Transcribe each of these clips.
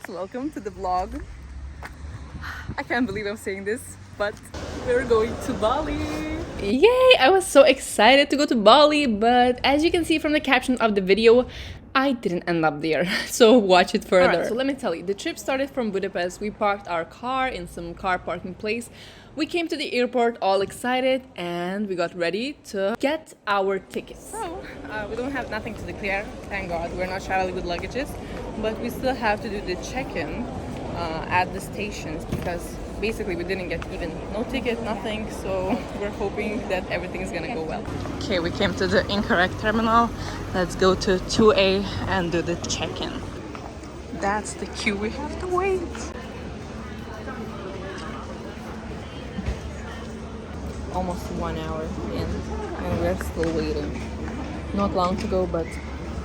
welcome to the vlog. I can't believe I'm saying this, but we're going to Bali. Yay! I was so excited to go to Bali, but as you can see from the caption of the video, I didn't end up there, so watch it further. Alright, so let me tell you, the trip started from Budapest. We parked our car in some car parking place. We came to the airport all excited and we got ready to get our tickets. So, we don't have nothing to declare, thank God. We're not traveling with luggages, but we still have to do the check-in at the stations because basically we didn't get even no ticket, nothing, so we're hoping that everything is gonna go well. Okay, we came to the incorrect terminal. Let's go to 2A and do the check-in. That's the queue we have to wait. Almost 1 hour in and we're still waiting. Not long to go, but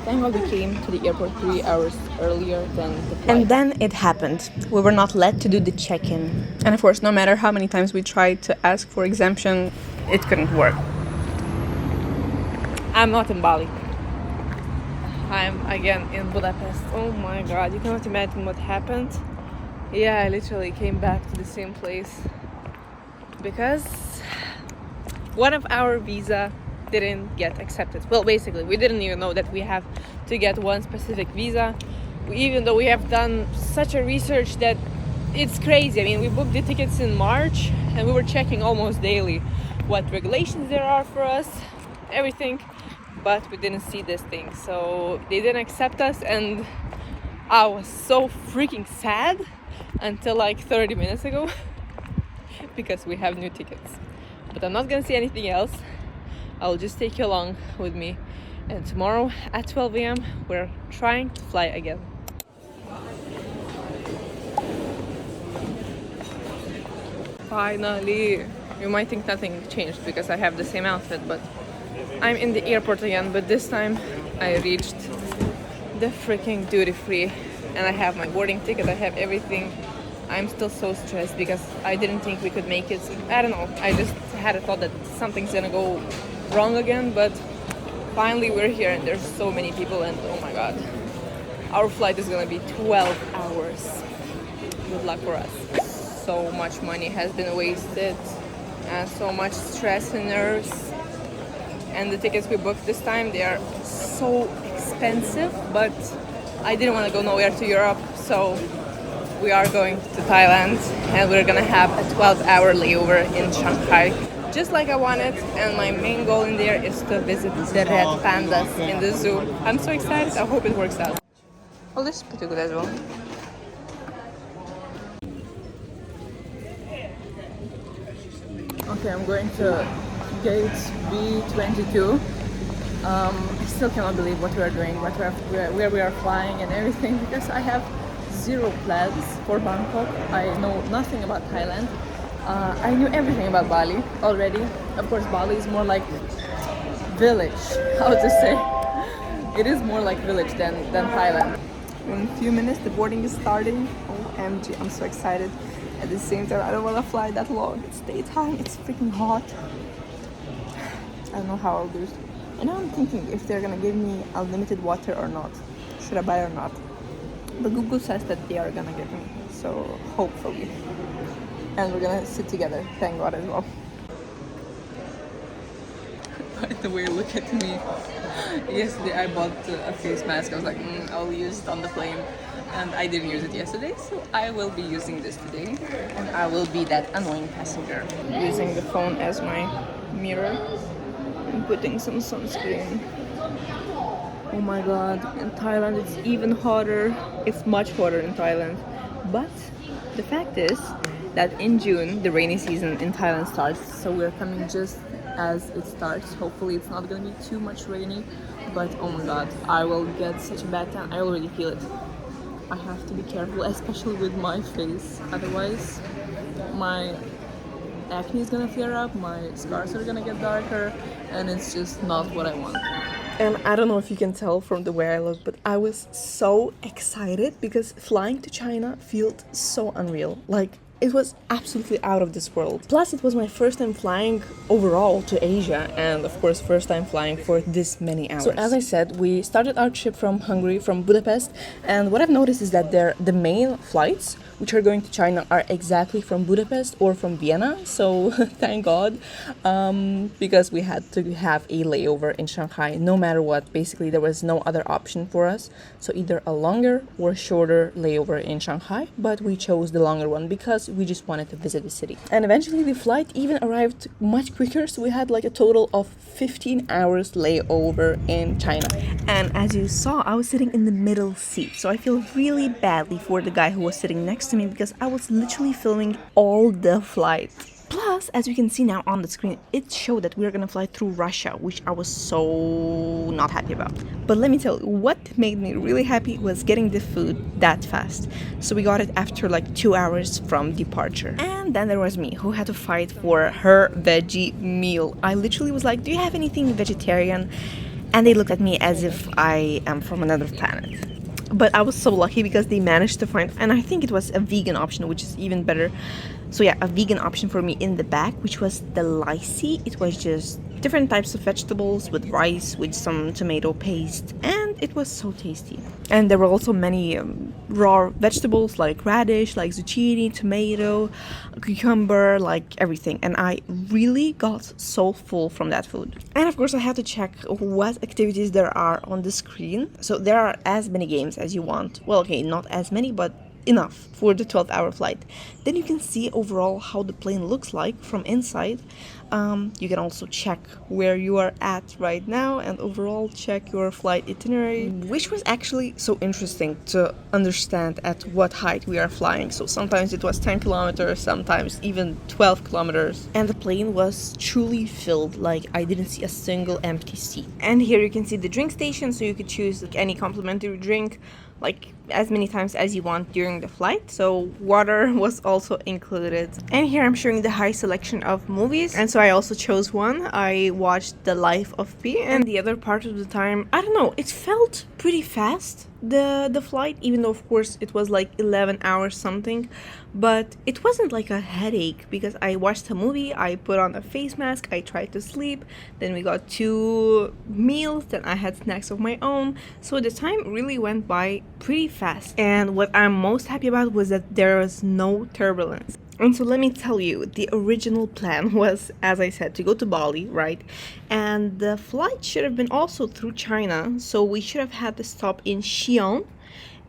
thank God we came to the airport 3 hours earlier than the flight. And then it happened. We were not let to do the check-in. And of course, no matter how many times we tried to ask for exemption, it couldn't work. I'm not in Bali. I'm again in Budapest. Oh my God, you cannot imagine what happened. Yeah, I literally came back to the same place because one of our visa didn't get accepted. Well, basically, we didn't even know that we have to get one specific visa. Even though we have done such a research that it's crazy. I mean, we booked the tickets in March and we were checking almost daily what regulations there are for us, everything, but we didn't see this thing. So they didn't accept us and I was so freaking sad until like 30 minutes ago because we have new tickets. But I'm not gonna see anything else. I'll just take you along with me. And tomorrow at 12 a.m. we're trying to fly again. Finally! You might think nothing changed because I have the same outfit, but I'm in the airport again. But this time I reached the freaking duty free and I have my boarding ticket, I have everything. I'm still so stressed because I didn't think we could make it. I don't know, I just had a thought that something's gonna go wrong again, but finally we're here and there's so many people and oh my God, our flight is gonna be 12 hours. Good luck for us. So much money has been wasted and so much stress and nerves, and the tickets we booked this time, they are so expensive, but I didn't want to go nowhere to Europe, so we are going to Thailand and we're gonna have a 12-hour layover in Shanghai, just like I wanted. And my main goal in there is to visit the red pandas in the zoo. I'm so excited. I hope it works out. Oh, this is pretty good as well. Okay, I'm going to gate B22. I still cannot believe what we are doing, where we are flying and everything, because I have zero plans for Bangkok. I know nothing about Thailand. I knew everything about Bali already. Of course, Bali is more like village. How to say? It is more like village than Thailand. In a few minutes, the boarding is starting. OMG, I'm so excited. At the same time, I don't want to fly that long. It's daytime. It's freaking hot. I don't know how I'll do it. And now I'm thinking if they're gonna give me unlimited water or not. Should I buy or not? But Google says that they are gonna give me, so hopefully. And we're gonna sit together, thank God as well. By the way, look at me. Yesterday I bought a face mask. I was like, I'll use it on the plane. And I didn't use it yesterday, so I will be using this today. And I will be that annoying passenger. Using the phone as my mirror and putting some sunscreen. Oh my God, in Thailand it's even hotter. It's much hotter in Thailand. But the fact is that in June, the rainy season in Thailand starts. So we're coming just as it starts. Hopefully it's not gonna be too much rainy. But oh my God, I will get such a bad tan. I already feel it. I have to be careful, especially with my face. Otherwise, my acne is gonna flare up, my scars are gonna get darker, and it's just not what I want. And I don't know if you can tell from the way I look, but I was so excited because flying to China felt so unreal. Like, It was absolutely out of this world. Plus, it was my first time flying overall to Asia, and of course, first time flying for this many hours. So as I said, we started our trip from Hungary, from Budapest, and what I've noticed is that the main flights which are going to China are exactly from Budapest or from Vienna. So thank God, because we had to have a layover in Shanghai no matter what. Basically, there was no other option for us. So either a longer or shorter layover in Shanghai, but we chose the longer one because we just wanted to visit the city. And eventually the flight even arrived much quicker, so we had like a total of 15 hours layover in China. And as you saw, I was sitting in the middle seat, so I feel really badly for the guy who was sitting next to me because I was literally filming all the flight. Plus, as you can see now on the screen, it showed that we were gonna fly through Russia, which I was so not happy about. But let me tell you, what made me really happy was getting the food that fast. So we got it after like 2 hours from departure. And then there was me, who had to fight for her veggie meal. I literally was like, do you have anything vegetarian? And they looked at me as if I am from another planet. But I was so lucky because they managed to find, and I think it was a vegan option, which is even better. So yeah, a vegan option for me in the back, which was the lychee. It was just different types of vegetables with rice, with some tomato paste, and it was so tasty. And there were also many raw vegetables like radish, like zucchini, tomato, cucumber, like everything. And I really got so full from that food. And of course I had to check what activities there are on the screen. So there are as many games as you want. Well, okay, not as many, but enough for the 12-hour flight. Then you can see overall how the plane looks like from inside. You can also check where you are at right now and overall check your flight itinerary, which was actually so interesting to understand at what height we are flying. So sometimes it was 10 kilometers, sometimes even 12 kilometers. And the plane was truly filled, like I didn't see a single empty seat. And here you can see the drink station, so you could choose like any complimentary drink, like as many times as you want during the flight. So water was also included. And here I'm showing the high selection of movies, and so I also chose one. I watched The Life of Pi, and the other part of the time, I don't know, it felt pretty fast, the flight, even though of course it was like 11 hours something, but it wasn't like a headache because I watched a movie, I put on a face mask, I tried to sleep, then we got 2 meals, then I had snacks of my own, so the time really went by pretty fast. And what I'm most happy about was that there was no turbulence. And so let me tell you, the original plan was, as I said, to go to Bali, right? And the flight should have been also through China, so we should have had to stop in Xi'an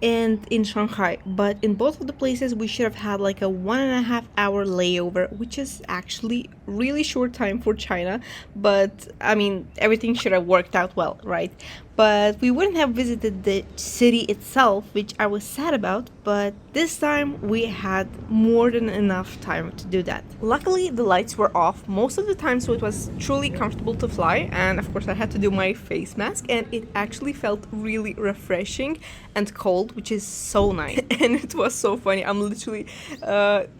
and in Shanghai. But in both of the places, we should have had like a 1.5 hour layover, which is actually really short time for China. But I mean, everything should have worked out well, right? But we wouldn't have visited the city itself, which I was sad about, but this time we had more than enough time to do that. Luckily, the lights were off most of the time, so it was truly comfortable to fly, and of course I had to do my face mask, and it actually felt really refreshing and cold, which is so nice. And it was so funny. I'm literally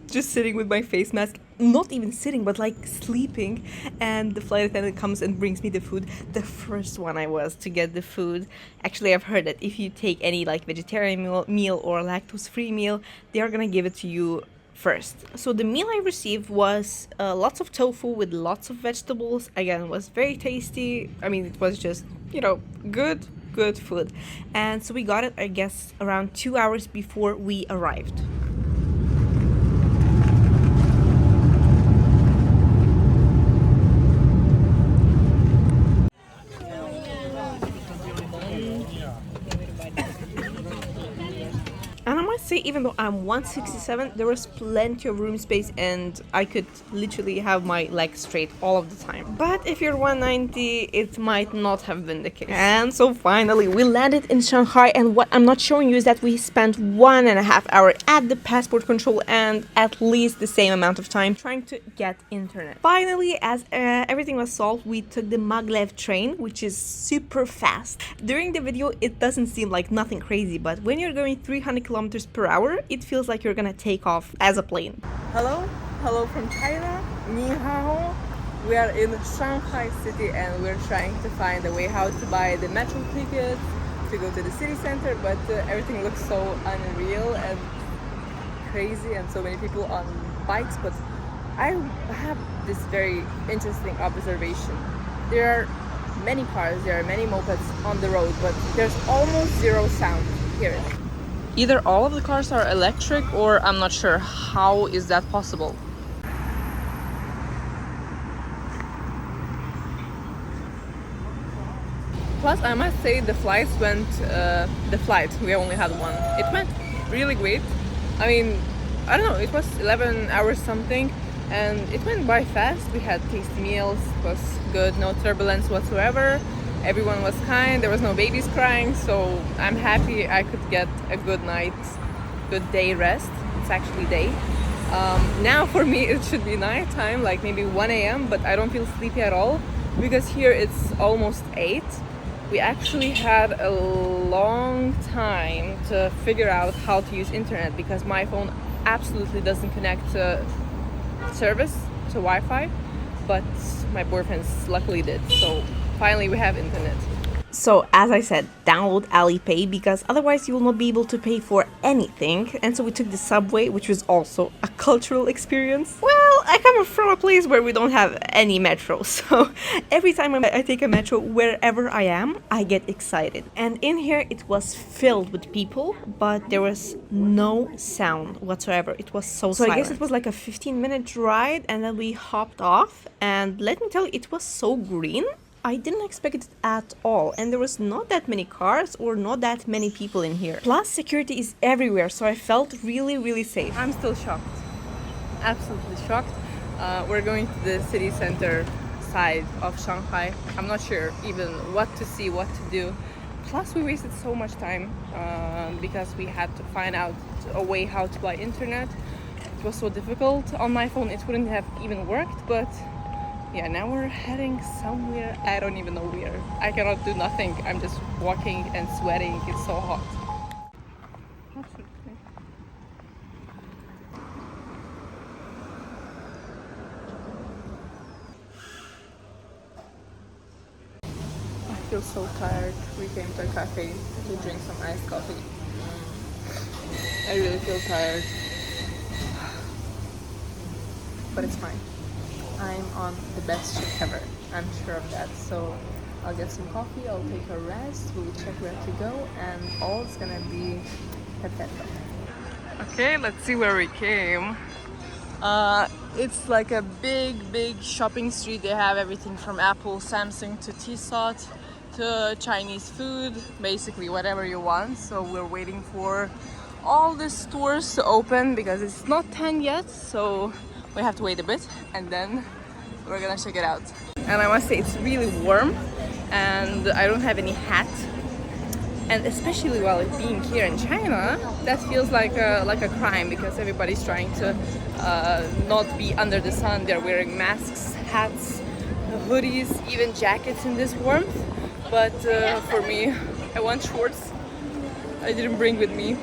just sitting with my face mask, not even sitting, but like sleeping, and the flight attendant comes and brings me the food. The first one I was to get the food. Actually, I've heard that if you take any like vegetarian meal or lactose-free meal, they are gonna give it to you first. So the meal I received was lots of tofu with lots of vegetables. Again, it was very tasty. I mean, it was just, you know, good food. And so we got it, I guess, around 2 hours before we arrived. And I must say, even though I'm 167, there was plenty of room space and I could literally have my legs straight all of the time. But if you're 190, it might not have been the case. And so finally, we landed in Shanghai, and what I'm not showing you is that we spent 1.5 hours at the passport control and at least the same amount of time trying to get internet. Finally, as everything was solved, we took the maglev train, which is super fast. During the video, it doesn't seem like nothing crazy, but when you're going 300 kilometers per hour, it feels like you're gonna take off as a plane. Hello from China. Ni hao. We are in Shanghai city and we're trying to find a way how to buy the metro tickets to go to the city center, but everything looks so unreal and crazy and so many people on bikes, but I have this very interesting observation. There are many cars, there are many mopeds on the road, but there's almost zero sound. Hear it. Either all of the cars are electric or I'm not sure. How is that possible? Plus, I must say the flights went, we only had one. It went really great. I mean, I don't know, it was 11 hours something and it went by fast. We had tasty meals, it was good, no turbulence whatsoever. Everyone was kind, there was no babies crying, so I'm happy I could get a good night, good day rest. It's actually day. Now for me it should be night time, like maybe 1 a.m., but I don't feel sleepy at all because here it's almost 8. We actually had a long time to figure out how to use internet because my phone absolutely doesn't connect to service, to Wi-Fi, but my boyfriend's luckily did, so finally we have internet. So as I said, download Alipay because otherwise you will not be able to pay for anything. And so we took the subway, which was also a cultural experience. Well, I come from a place where we don't have any metro, so every time I take a metro wherever I am, I get excited. And in here it was filled with people, but there was no sound whatsoever. It was so silent. I guess it was like a 15-minute ride and then we hopped off, and let me tell you, it was so green. I didn't expect it at all, and there was not that many cars or not that many people in here. Plus, security is everywhere, so I felt really safe. I'm still shocked. Absolutely shocked. We're going to the city center side of Shanghai. I'm not sure even what to see, what to do. Plus, we wasted so much time because we had to find out a way how to buy internet. It was so difficult. On my phone, it wouldn't have even worked, but yeah, now we're heading somewhere, I don't even know where. I cannot do nothing, I'm just walking and sweating, it's so hot. Absolutely. I feel so tired. We came to a cafe to drink some iced coffee. I really feel tired. But it's fine. I'm on the best trip ever, I'm sure of that. So I'll get some coffee, I'll take a rest, we'll check where to go, and all's gonna be perfecto. Okay, let's see where we came. It's like a big shopping street. They have everything from Apple, Samsung to Tissot to Chinese food, basically whatever you want. So we're waiting for all the stores to open because it's not 10 yet, so we have to wait a bit and then we're gonna check it out. And I must say it's really warm and I don't have any hat, and especially while being here in China, that feels like a crime because everybody's trying to not be under the sun. They're wearing masks, hats, hoodies, even jackets in this warmth, but for me, I want shorts. I didn't bring with me.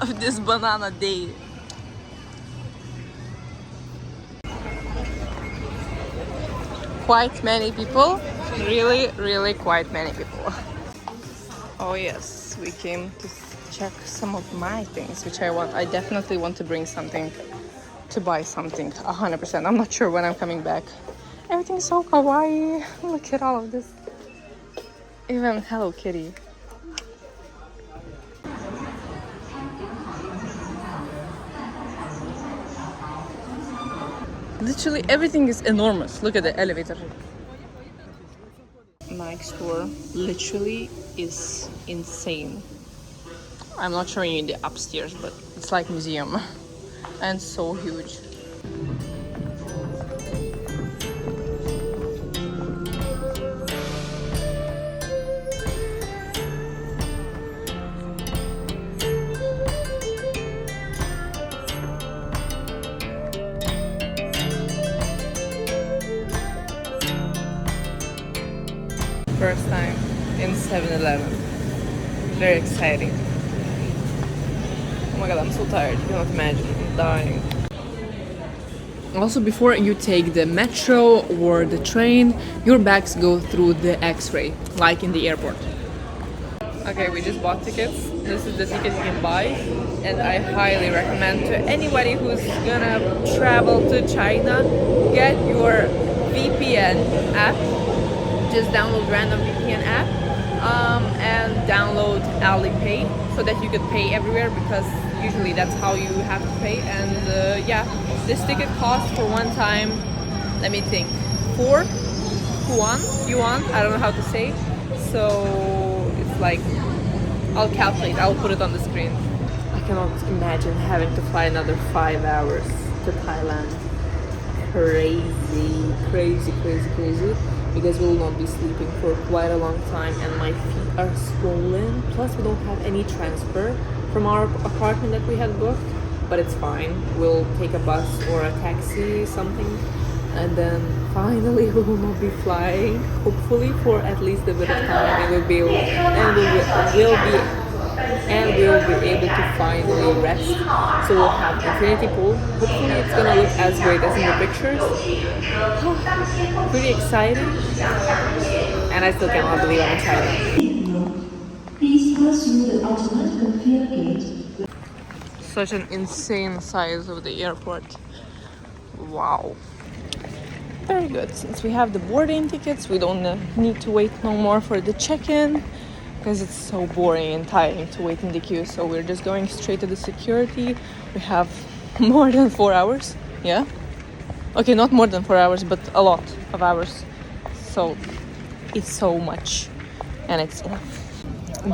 Of this banana day. Quite many people, really quite many people. Oh yes, we came to check some of my things which I want. I definitely want to bring something, to buy something 100%. I'm not sure when I'm coming back. Everything's so kawaii. Look at all of this. Even Hello Kitty. Literally everything is enormous. Look at the elevator. Nike store literally is insane. I'm not showing you the upstairs, but it's like museum and so huge. First time in 7-Eleven. Very exciting. Oh my god, I'm so tired. You cannot imagine. I'm dying. Also, before you take the metro or the train, your bags go through the X-ray, like in the airport. Okay, we just bought tickets. This is the ticket you can buy, and I highly recommend to anybody who's gonna travel to China, get your VPN app. Just download random VPN app and download Alipay so that you could pay everywhere, because usually that's how you have to pay. And yeah, this ticket costs for one time, let me think, 4 yuan, I don't know how to say. So it's like, I'll calculate, I'll put it on the screen. I cannot imagine having to fly another 5 hours to Thailand. Crazy, crazy, crazy, crazy. Because we will not be sleeping for quite a long time and my feet are swollen. Plus we don't have any transfer from our apartment that we had booked, but it's fine. We'll take a bus or a taxi, something, and then finally we will not be flying, hopefully, for at least a bit of time. We will be able, and we'll be able to finally rest. So we'll have infinity pool. Hopefully it's gonna look as great as in the pictures. Pretty exciting, and I still cannot believe I'm in China. Please pass through the automatic conveyor gate. Such an insane size of the airport. Wow. Very good. Since we have the boarding tickets, we don't need to wait no more for the check-in, because it's so boring and tiring to wait in the queue. So we're just going straight to the security. We have more than 4 hours. Yeah? Okay, not more than 4 hours, but a lot of hours. So it's so much, and it's enough.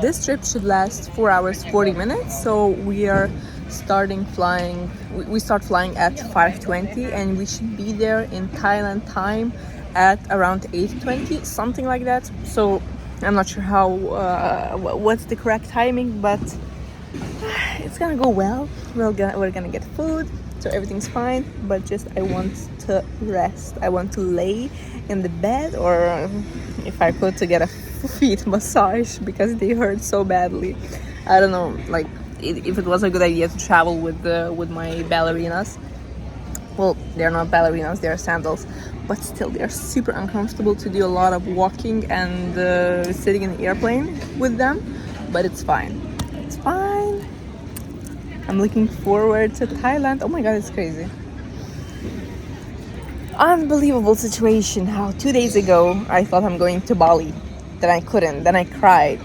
This trip should last 4 hours 40 minutes. So we are starting flying. We start flying at 5:20, and we should be there in Thailand time at around 8:20, something like that. So I'm not sure how what's the correct timing, but it's gonna go well. We're gonna get food, so everything's fine. But just I want to rest. I want to lay in the bed, or if I could, to get a feet massage because they hurt so badly. I don't know, like if it was a good idea to travel with my ballerinas. Well, they're not ballerinas, they're sandals, but still they're super uncomfortable to do a lot of walking and sitting in the airplane with them. But it's fine. It's fine. I'm looking forward to Thailand. Oh my god, it's crazy. Unbelievable situation. How 2 days ago I thought I'm going to Bali. Then I couldn't. Then I cried.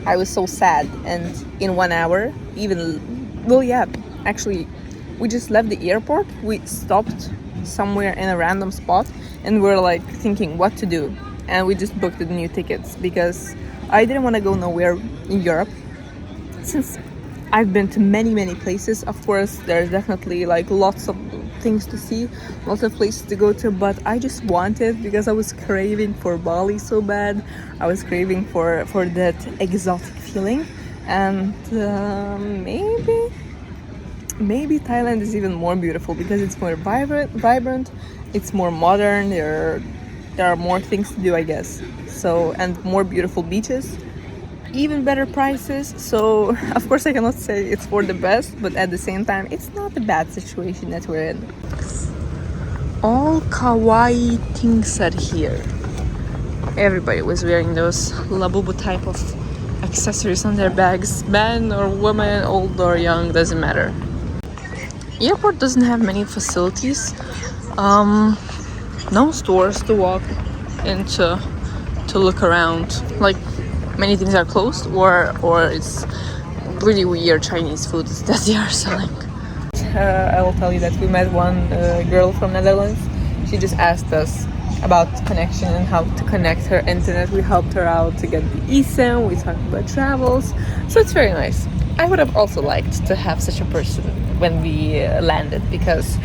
I was so sad. And in 1 hour, actually, we just left the airport. We stopped somewhere in a random spot and we're like thinking what to do. And we just booked the new tickets because I didn't want to go nowhere in Europe. Since I've been to many places, of course, there's definitely like lots of things to see, lots of places to go to, but I just wanted, because I was craving for Bali so bad. I was craving for that exotic feeling, and maybe Thailand is even more beautiful because it's more vibrant, it's more modern, there are more things to do, I guess. So, and more beautiful beaches, even better prices. So of course I cannot say it's for the best, but at the same time it's not a bad situation that we're in. All kawaii things are here. Everybody was wearing those labubu type of accessories on their bags. Man or woman, old or young, doesn't matter. Airport doesn't have many facilities. No stores to walk into to look around. Like, many things are closed, or it's really weird Chinese foods that they are selling. I will tell you that we met one girl from Netherlands. She just asked us about connection and how to connect her internet. We helped her out to get the eSIM. We talked about travels, so it's very nice. I would have also liked to have such a person when we landed, because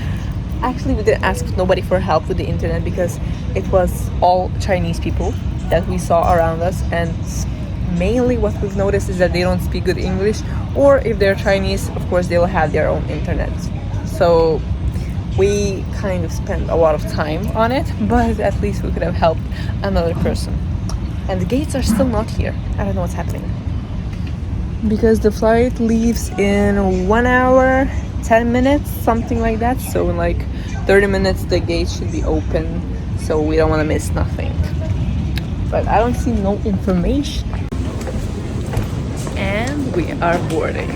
actually we didn't ask nobody for help with the internet because it was all Chinese people that we saw around us, and mainly what we've noticed is that they don't speak good English, or if they're Chinese, of course they will have their own internet. So we kind of spent a lot of time on it, but at least we could have helped another person. and the gates are still not here. I don't know what's happening. Because the flight leaves in 1 hour, 10 minutes, something like that. So in like 30 minutes the gate should be open. So we don't want to miss nothing. But I don't see no information. And we are boarding.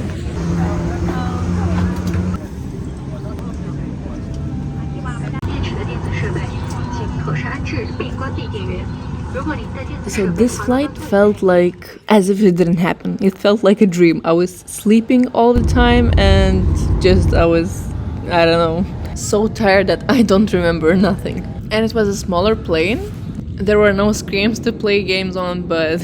So this flight felt like as if it didn't happen. It felt like a dream. I was sleeping all the time and just I don't know, so tired that I don't remember nothing. And it was a smaller plane. There were no screens to play games on, but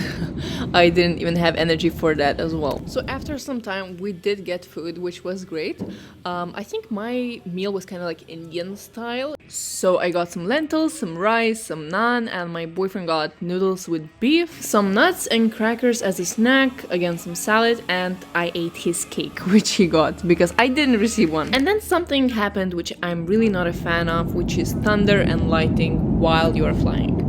I didn't even have energy for that as well. So after some time, we did get food, which was great. I think my meal was kind of like Indian style. So I got some lentils, some rice, some naan, and my boyfriend got noodles with beef, some nuts and crackers as a snack, again some salad, and I ate his cake, which he got, because I didn't receive one. And then something happened which I'm really not a fan of, which is thunder and lightning while you are flying.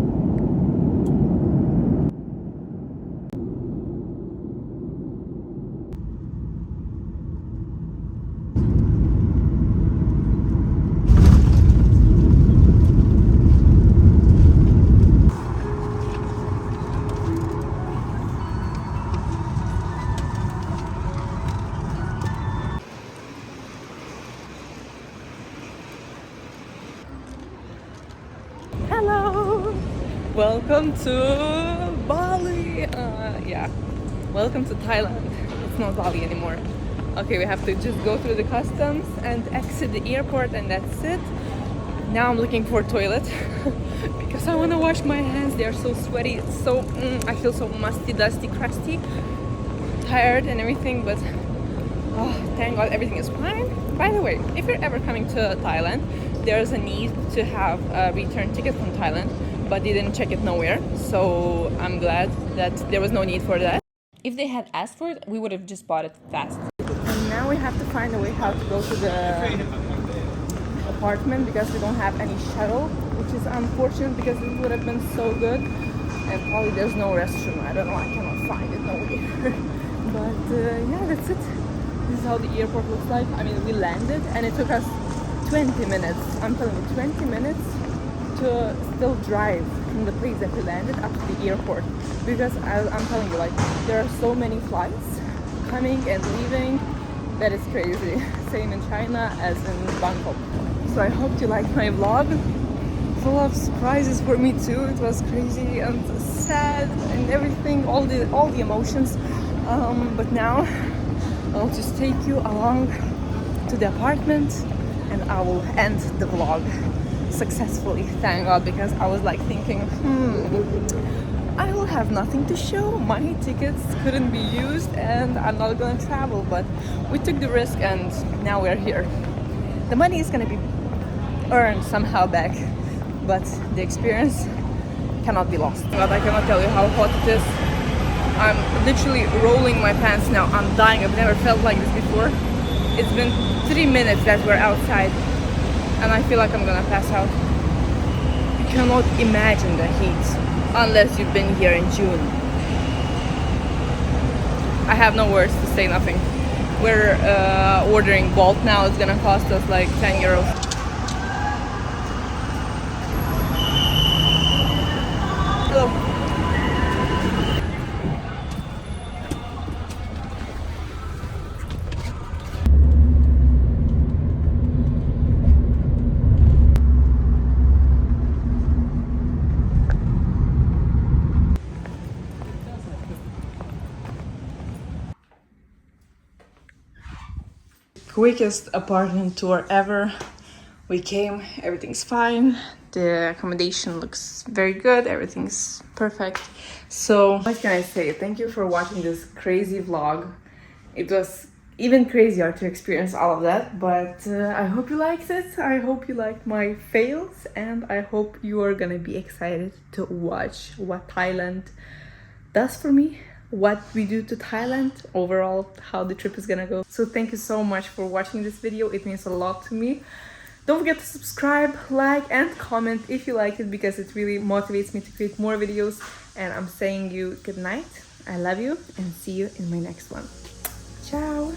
Hello! Welcome to Bali! Yeah, welcome to Thailand. It's not Bali anymore. Okay, we have to just go through the customs and exit the airport, and that's it. Now I'm looking for a toilet because I want to wash my hands. They are so sweaty. It's so I feel so musty, dusty, crusty, tired and everything, but oh, thank God everything is fine. By the way, if you're ever coming to Thailand, there's a need to have a return ticket from Thailand, but they didn't check it nowhere. So I'm glad that there was no need for that. If they had asked for it, we would have just bought it fast. And now we have to find a way how to go to the apartment because we don't have any shuttle, which is unfortunate because it would have been so good. And probably there's no restroom. I don't know, I cannot find it nowhere. But yeah, that's it. This is how the airport looks like. I mean, we landed and it took us 20 minutes. I'm telling you, 20 minutes to still drive from the place that we landed up to the airport. Because I'm telling you, like, there are so many flights coming and leaving that is crazy. Same in China as in Bangkok. So I hope you like my vlog. Full of surprises for me too. It was crazy and sad and everything, all the emotions. But now I'll just take you along to the apartment and I will end the vlog successfully, thank God, because I was like thinking, I will have nothing to show. My tickets couldn't be used and I'm not gonna travel, but we took the risk and now we're here. The money is gonna be earned somehow back, but the experience cannot be lost. But I cannot tell you how hot it is. I'm literally rolling my pants now. I'm dying. I've never felt like this before. It's been 3 minutes that we're outside and I feel like I'm gonna pass out. You cannot imagine the heat unless you've been here in June. I have no words to say, nothing. We're ordering Bolt now. It's gonna cost us like 10 euros. Hello. Quickest apartment tour ever. We came, everything's fine. The accommodation looks very good, everything's perfect. So what can I say? Thank you for watching this crazy vlog. It was even crazier to experience all of that, but I hope you liked it. I hope you liked my fails, and I hope you are gonna be excited to watch what Thailand does for me, what we do to Thailand, overall how the trip is gonna go. So thank you so much for watching this video. It means a lot to me. Don't forget to subscribe, like and comment if you like it, because it really motivates me to create more videos. And I'm saying you good night. I love you and see you in my next one. Ciao!